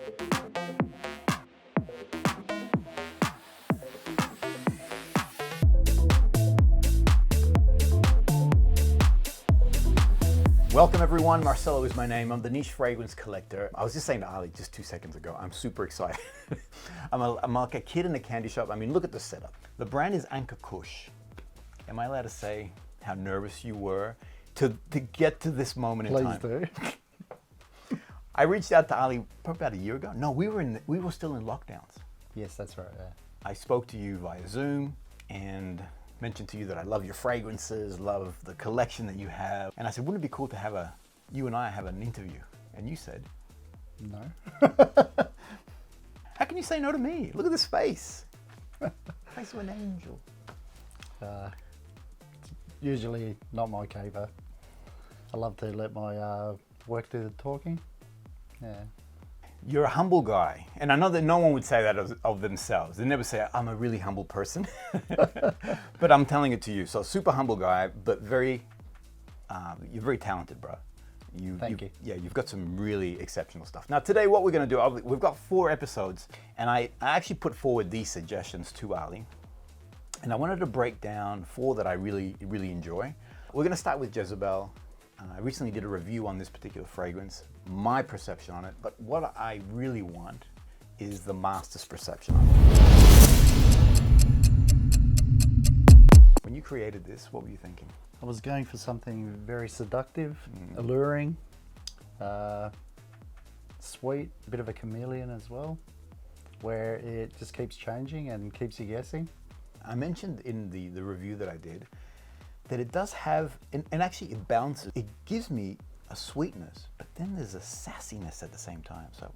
Welcome everyone, Marcelo is my name. I'm the Niche Fragrance Collector. I was just saying to Ali just 2 seconds ago, I'm super excited. I'm like a kid in a candy shop. I mean, look at the setup. The brand is Anka Kush. Am I allowed to say how nervous you were to get to this moment in time? Please do. I reached out to Ali probably about a year ago. No, we were still in lockdowns. Yes, that's right. Yeah. I spoke to you via Zoom and mentioned to you that I love your fragrances, love the collection that you have. And I said, wouldn't it be cool to you and I have an interview? And you said, No. how can you say no to me? Look at this face. Face of an angel. Usually not my caper. I love to let my work do the talking. Yeah. You're a humble guy. And I know that no one would say that of themselves. They never say, I'm a really humble person. But I'm telling it to you. So super humble guy, but you're very talented, bro. Thank you. Yeah, you've got some really exceptional stuff. Now today what we're gonna do, we've got 4 episodes, and I actually put forward these suggestions to Ali. And I wanted to break down 4 that I really, really enjoy. We're gonna start with Jezebel. I recently did a review on this particular fragrance, my perception on it, but what I really want is the master's perception on it. When you created this, what were you thinking? I was going for something very seductive, alluring, sweet, a bit of a chameleon as well, where it just keeps changing and keeps you guessing. I mentioned in the review that I did that it does have, and actually it balances, it gives me a sweetness, but then there's a sassiness at the same time. So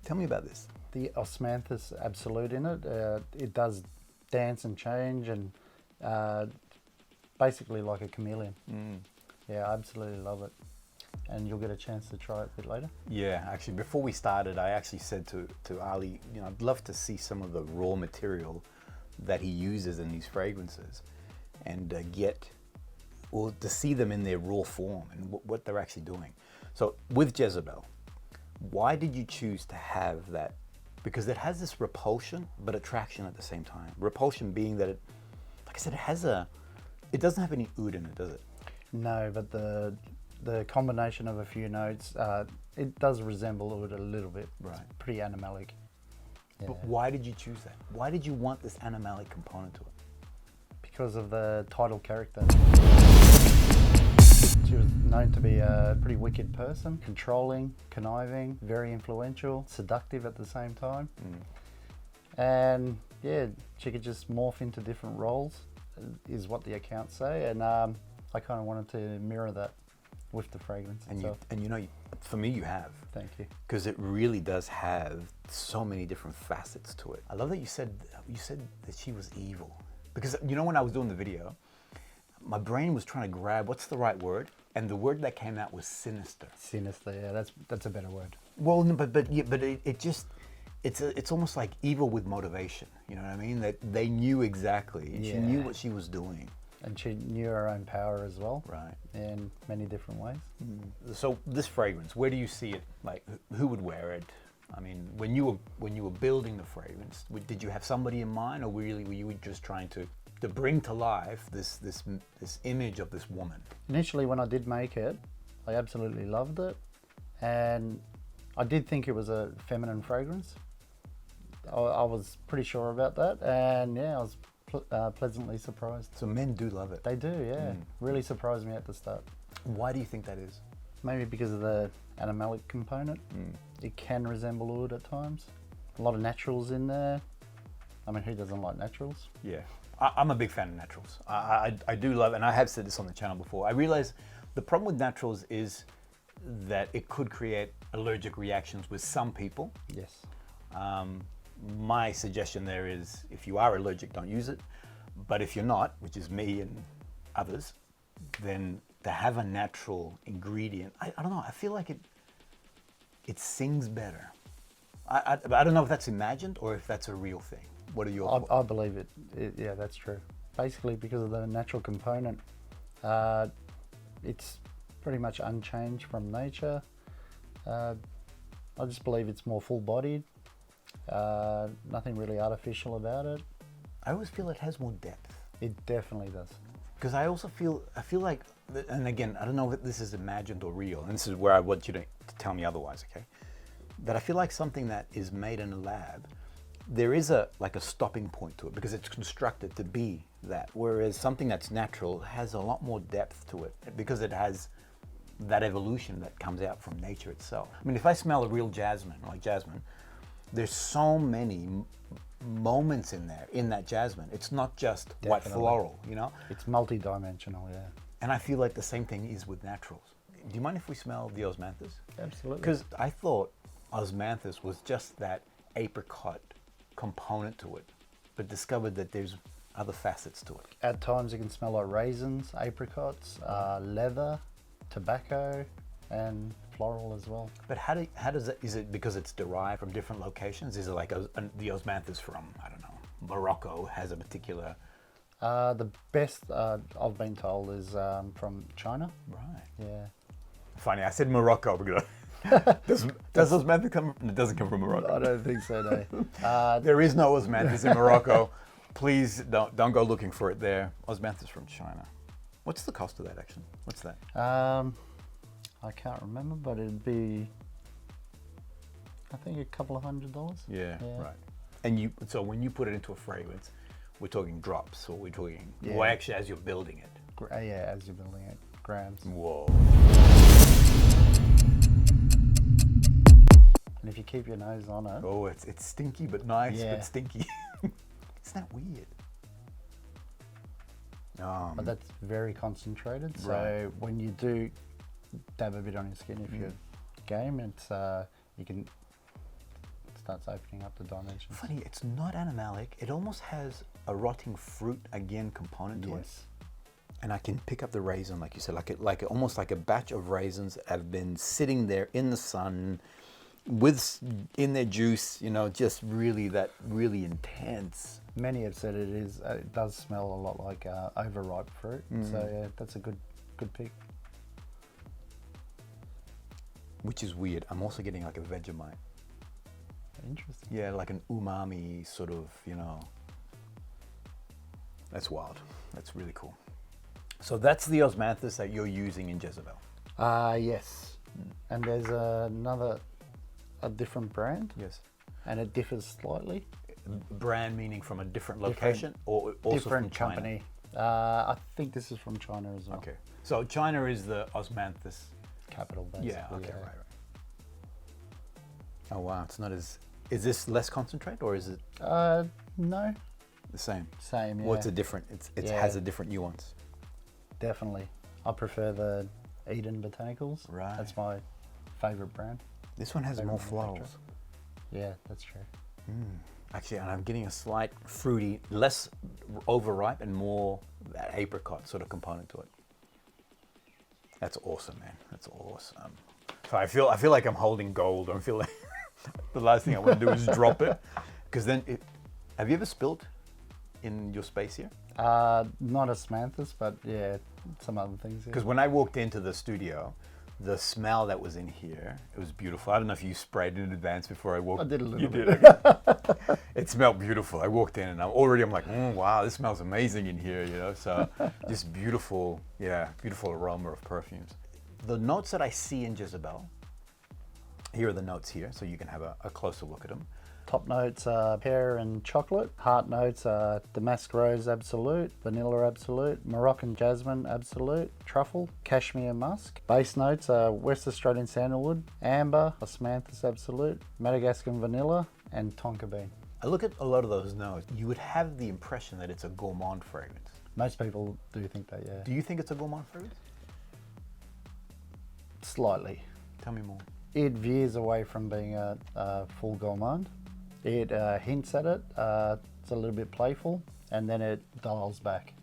tell me about this. The Osmanthus Absolute in it, it does dance and change and basically like a chameleon. Yeah, I absolutely love it. And you'll get a chance to try it a bit later. Yeah, actually, before we started, I actually said to Ali, I'd love to see some of the raw material that he uses in these fragrances and to see them in their raw form and what they're actually doing. So with Jezebel, why did you choose to have that? Because it has this repulsion, but attraction at the same time. Repulsion being that like I said, it doesn't have any oud in it, does it? No, but the combination of a few notes, it does resemble oud a little bit. Right. It's pretty animalic. Yeah. But why did you choose that? Why did you want this animalic component to it? Because of the title character. She was known to be a pretty wicked person, controlling, conniving, very influential, seductive at the same time. And yeah, she could just morph into different roles, is what the accounts say. And I kind of wanted to mirror that with the fragrance itself. And for me, you have. Thank you. Because it really does have so many different facets to it. I love that you said that she was evil. Because when I was doing the video, my brain was trying to grab what's the right word, and the word that came out was sinister. Sinister, yeah, that's a better word. Well, no, but it's almost like evil with motivation. You know what I mean? That they knew exactly. Yeah. She knew what she was doing. And she knew her own power as well. Right. In many different ways. So this fragrance, where do you see it? Like, who would wear it? I mean, when you were building the fragrance, did you have somebody in mind, or were you just trying to bring to life this image of this woman? Initially, when I did make it, I absolutely loved it, and I did think it was a feminine fragrance. I was pretty sure about that, and yeah, I was pleasantly surprised. So men do love it. They do, yeah. Really surprised me at the start. Why do you think that is? Maybe because of the animalic component. It can resemble oud at times. A lot of naturals in there. I mean, who doesn't like naturals? Yeah, I'm a big fan of naturals. I do love, and I have said this on the channel before, I realize the problem with naturals is that it could create allergic reactions with some people. Yes. My suggestion there is, if you are allergic, don't use it. But if you're not, which is me and others, then to have a natural ingredient, I don't know, I feel like it sings better. I don't know if that's imagined or if that's a real thing. What are your thoughts? I believe it. Yeah, that's true. Basically, because of the natural component, it's pretty much unchanged from nature. I just believe it's more full-bodied. Nothing really artificial about it. I always feel it has more depth. It definitely does. Because I feel like, and again, I don't know if this is imagined or real, and this is where I want you to tell me otherwise, okay? That I feel like something that is made in a lab, there is a stopping point to it because it's constructed to be that. Whereas something that's natural has a lot more depth to it because it has that evolution that comes out from nature itself. I mean, if I smell a real jasmine, like jasmine, there's so many moments in there, in that jasmine. It's not just white Definitely. floral, you know? It's multi-dimensional, yeah. And I feel like the same thing is with naturals. Do you mind if we smell the osmanthus? Absolutely. Because I thought osmanthus was just that apricot component to it, but discovered that there's other facets to it. At times it can smell like raisins, apricots, leather, tobacco, and floral as well. But how does it, is it because it's derived from different locations? Is it like the osmanthus from, I don't know, Morocco has a particular... The best I've been told is from China. Right. Yeah. Funny, I said Morocco because does osmanthus come? It doesn't come from Morocco. I don't think so, no. There is no osmanthus in Morocco. Please don't go looking for it there. Osmanthus from China. What's the cost of that actually? What's that? I can't remember, but it'd be, I think, a couple of $100. Yeah, right. And so when you put it into a fragrance, we're talking drops, or we're talking, well, actually, as you're building it. Yeah, as you're building it, grams. Whoa. And if you keep your nose on it, Oh, it's stinky but nice, Yeah. but stinky. Isn't that weird? but that's very concentrated. So Right. when you do dab a bit on your skin, if you're game, it's you can it starts opening up the dimensions. Funny, it's not animalic. It almost has a rotting fruit again component to it. Yes. And I can pick up the raisin, like you said, almost like a batch of raisins that have been sitting there in the sun, in their juice. You know, just really intense. Many have said it does smell a lot like overripe fruit. So yeah, that's a good pick. Which is weird. I'm also getting like a Vegemite. Interesting. Yeah, like an umami sort of, you know. That's wild. That's really cool. So that's the osmanthus that you're using in Jezebel. Yes. And there's a different brand, Yes. and it differs slightly. Brand meaning from a different location or also Different from China? company. I think this is from China as well. Okay. So China is the osmanthus. Capital, basically. Yeah, okay, right. Oh wow, it's not as... Is this less concentrate or is it No, the same? same, yeah. Well, it's a different, it Yeah. has a different nuance. Definitely. I prefer the Eden Botanicals. Right. That's my favourite brand. This one has Favourite more manufacturer. florals. Yeah, that's true. Actually, and I'm getting a slight fruity, less overripe and more that apricot sort of component to it. That's awesome, man. That's awesome. So I feel like I'm holding gold. I feel like the last thing I want to do is drop it, because then have you ever spilt in your space here? Not osmanthus, but yeah, some other things. Yeah. Because when I walked into the studio, the smell that was in here, it was beautiful. I don't know if you sprayed in advance before I walked. I did a little You bit. did. Okay. It smelled beautiful. I walked in and I'm like, wow, this smells amazing in here, you know. So just beautiful, beautiful aroma of perfumes. The notes that I see in Jezebel, here are the notes here, so you can have a closer look at them. Top notes are pear and chocolate. Heart notes are damask rose absolute, vanilla absolute, Moroccan jasmine absolute, truffle, cashmere musk. Base notes are West Australian sandalwood, amber, osmanthus absolute, Madagascan vanilla, and tonka bean. I look at a lot of those notes. You would have the impression that it's a gourmand fragrance. Most people do think that, yeah. Do you think it's a gourmand fragrance? Slightly. Tell me more. It veers away from being a full gourmand. It hints at it, it's a little bit playful, and then it dials back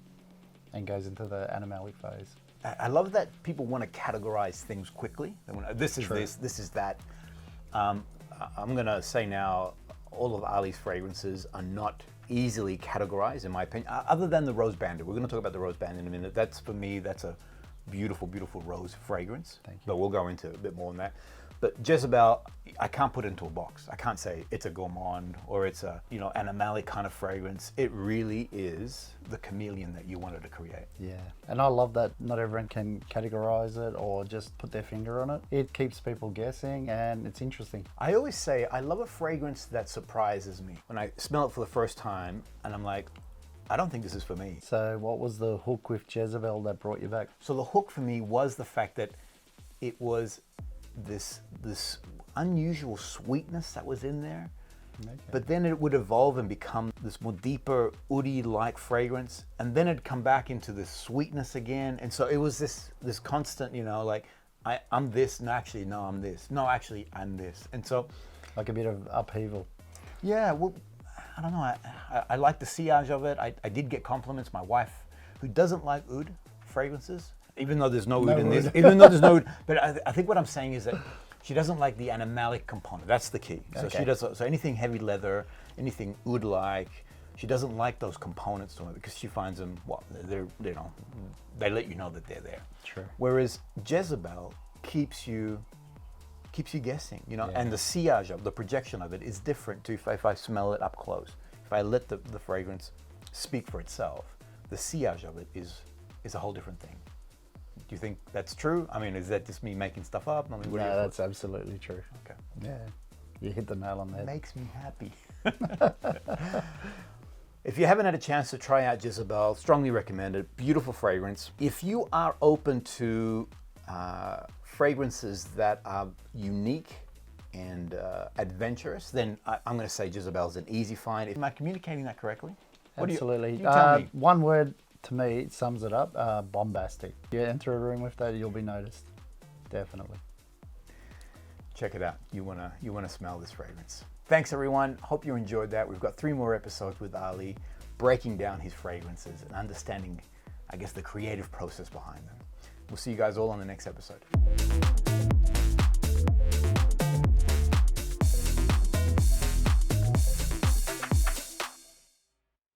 and goes into the animalic phase. I love that people want to categorize things quickly. They want, this is True. this is that. I'm going to say now, all of Ali's fragrances are not easily categorized, in my opinion, other than the Rose Bandit. We're going to talk about the Rose Bandit in a minute. That's, for me, that's a beautiful, beautiful rose fragrance. Thank you. But we'll go into a bit more on that. But Jezebel, I can't put it into a box. I can't say it's a gourmand or it's a, animalic kind of fragrance. It really is the chameleon that you wanted to create. Yeah, and I love that not everyone can categorize it or just put their finger on it. It keeps people guessing and it's interesting. I always say I love a fragrance that surprises me. When I smell it for the first time and I'm like, I don't think this is for me. So what was the hook with Jezebel that brought you back? So the hook for me was the fact that it was this unusual sweetness that was in there. Okay. But then it would evolve and become this more deeper oud-like fragrance, and then it'd come back into this sweetness again. And so it was this constant, like I'm this, and actually no, I'm this. No, actually I'm this. And so, Like a bit of upheaval. yeah, well, I don't know. I like the sillage of it. I did get compliments. My wife, who doesn't like oud fragrances, even though there's no oud in this, even though there's no oud, but I think what I'm saying is that she doesn't like the animalic component. That's the key. So Okay. she does. So anything heavy leather, anything oud-like, she doesn't like those components to it because she finds them. Well, they let you know that they're there. Sure. Whereas Jezebel keeps you guessing, Yeah. and the sillage of the projection of it is different to if I smell it up close. If I let the fragrance speak for itself, the sillage of it is a whole different thing. Do you think that's true? I mean, is that just me making stuff up? I mean, what are your No, that's thoughts? absolutely true. Okay. Yeah, you hit the nail on the It head. makes me happy. If you haven't had a chance to try out Jezebel, strongly recommend it. Beautiful fragrance. If you are open to fragrances that are unique and adventurous, then I'm going to say Jezebel is an easy find. Am I communicating that correctly? Absolutely. You tell me. One word to me it sums it up: bombastic. You enter a room with that, you'll be noticed. Definitely. Check it out. You wanna smell this fragrance. Thanks everyone. Hope you enjoyed that. We've got 3 more episodes with Ali, breaking down his fragrances and understanding, I guess, the creative process behind them. We'll see you guys all on the next episode.